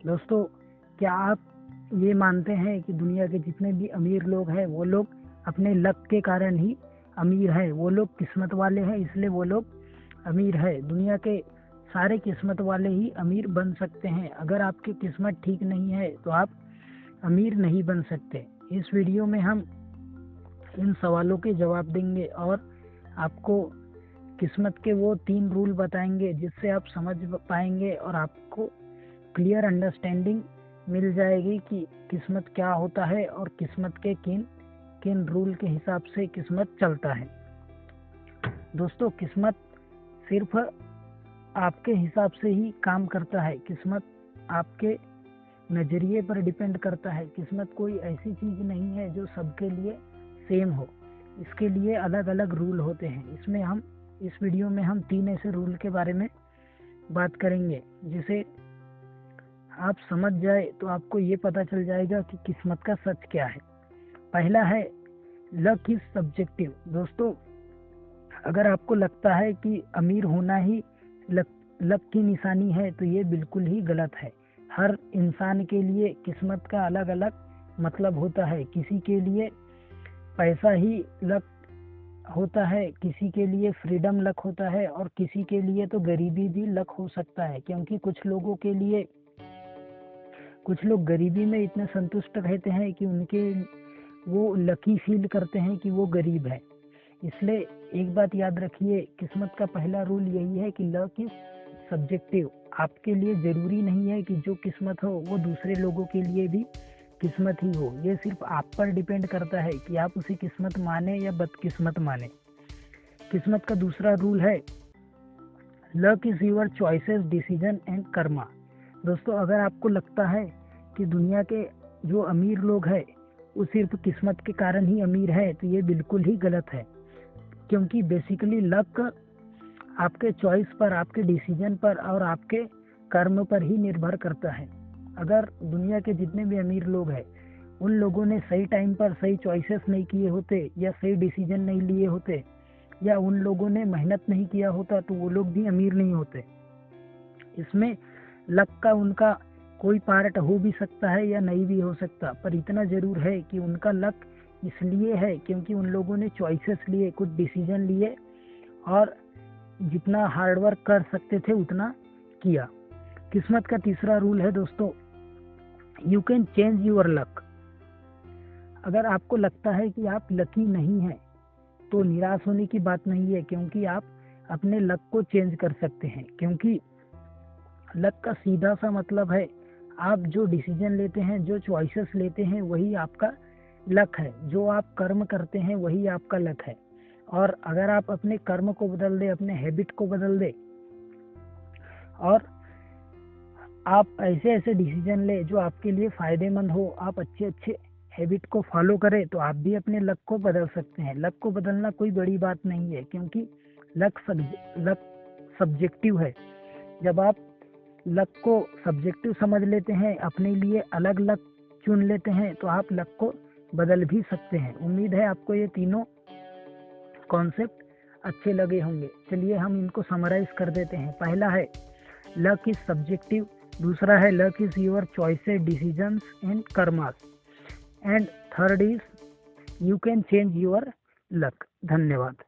दोस्तों, क्या आप ये मानते हैं कि दुनिया के जितने भी अमीर लोग हैं वो लोग अपने लक के कारण ही अमीर हैं? वो लोग किस्मत वाले हैं इसलिए वो लोग अमीर है। दुनिया के सारे किस्मत वाले ही अमीर बन सकते हैं। अगर आपकी किस्मत ठीक नहीं है तो आप अमीर नहीं बन सकते। इस वीडियो में हम इन सवालों के जवाब देंगे और आपको किस्मत के वो 3 रूल बताएंगे जिससे आप समझ पाएंगे और आपको क्लियर अंडरस्टैंडिंग मिल जाएगी कि किस्मत क्या होता है और किस्मत के किन किन रूल के हिसाब से किस्मत चलता है। दोस्तों, किस्मत सिर्फ आपके हिसाब से ही काम करता है। किस्मत आपके नज़रिए पर डिपेंड करता है। किस्मत कोई ऐसी चीज़ नहीं है जो सबके लिए सेम हो। इसके लिए अलग अलग रूल होते हैं। इस वीडियो में हम 3 ऐसे रूल के बारे में बात करेंगे जिसे आप समझ जाए तो आपको ये पता चल जाएगा कि किस्मत का सच क्या है। पहला है, लक इज सब्जेक्टिव। दोस्तों, अगर आपको लगता है कि अमीर होना ही लक की निशानी है तो ये बिल्कुल ही गलत है। हर इंसान के लिए किस्मत का अलग अलग मतलब होता है। किसी के लिए पैसा ही लक होता है, किसी के लिए फ्रीडम लक होता है और किसी के लिए तो गरीबी भी लक हो सकता है। क्योंकि कुछ लोग गरीबी में इतने संतुष्ट रहते हैं कि वो लकी फील करते हैं कि वो गरीब है। इसलिए एक बात याद रखिए, किस्मत का पहला रूल यही है कि लक इज सब्जेक्टिव। आपके लिए जरूरी नहीं है कि जो किस्मत हो वो दूसरे लोगों के लिए भी किस्मत ही हो। ये सिर्फ आप पर डिपेंड करता है कि आप उसे किस्मत माने या बदकिस्मत माने। किस्मत का दूसरा रूल है, luck is your choices, decision and Karma. दोस्तों, अगर आपको लगता है कि दुनिया के जो अमीर लोग हैं वो सिर्फ किस्मत के कारण ही अमीर है तो ये बिल्कुल ही गलत है। क्योंकि बेसिकली लक आपके चॉइस पर, आपके डिसीजन पर और आपके कर्म पर ही निर्भर करता है। अगर दुनिया के जितने भी अमीर लोग हैं उन लोगों ने सही टाइम पर सही चॉइसेस नहीं किए होते या सही डिसीजन नहीं लिए होते या उन लोगों ने मेहनत नहीं किया होता तो वो लोग भी अमीर नहीं होते। इसमें लक का उनका कोई पार्ट हो भी सकता है या नहीं भी हो सकता, पर इतना जरूर है कि उनका लक इसलिए है क्योंकि उन लोगों ने चॉइसेस लिए, कुछ डिसीजन लिए और जितना हार्डवर्क कर सकते थे उतना किया। किस्मत का तीसरा रूल है दोस्तों, you can change your luck. अगर आपको लगता है कि आप लकी नहीं हैं तो निराश होने की बात नहीं है, क्योंकि आप अपने लक को चेंज कर सकते हैं। क्योंकि लक का सीधा सा मतलब है, आप जो डिसीजन लेते हैं, जो चॉइसेस लेते हैं वही आपका लक है। जो आप कर्म करते हैं वही आपका लक है। और अगर आप अपने कर्म को बदल दे, अपने हैबिट को बदल दे और आप ऐसे ऐसे डिसीजन ले जो आपके लिए फायदेमंद हो, आप अच्छे अच्छे हैबिट को फॉलो करें तो आप भी अपने लक को बदल सकते हैं। लक को बदलना कोई बड़ी बात नहीं है, क्योंकि लक सब्जेक्टिव है। जब आप लक को सब्जेक्टिव समझ लेते हैं, अपने लिए अलग लक चुन लेते हैं तो आप लक को बदल भी सकते हैं। उम्मीद है आपको ये तीनों कॉन्सेप्ट अच्छे लगे होंगे। चलिए हम इनको समराइज कर देते हैं। पहला है, लक इज सब्जेक्टिव। दूसरा है, luck is your choices, decisions and karmas. And third is, you can change your luck. धन्यवाद।